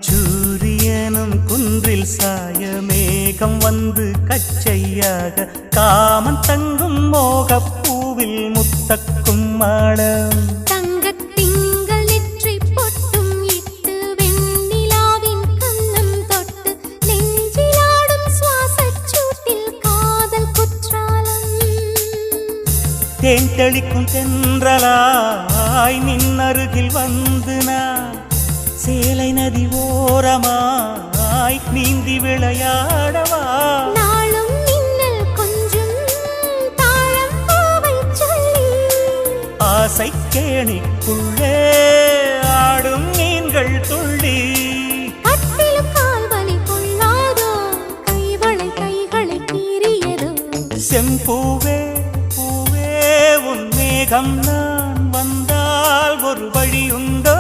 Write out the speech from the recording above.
அந்திச்சூரியனும் குன்றில் சாய மேகம் வந்து கச்சையாக காமன் தங்கும் மோகப்பூவில் முத்தக்கும் மாடம் தங்கத்திங்கள் நெற்றி பொட்டும் இட்டு வெண்ணிலாவின் கண்ணம் தொட்டு நெஞ்சிலாடும் சுவாசச் சூட்டில் காதல் குற்றாலம் தேன் தெளிக்கும் தென்றலாய் நின்னருகில் வந்து நான் சேலை நதி ஓரமாய் நீந்தி விளையாடவா நாளும் மின்னல் கொஞ்சம் தாழம் பூவை சொல்லி ஆசை கேணிக்குள்ளே ஆடும் மீன்கள் துள்ளி கட்டிலும் கால்வலி கொள்ளாதோ கைகளை கீறியதோ செம்பூவே பூவே உன் மேகம் நான் வந்தால் ஒரு வழி உண்டோ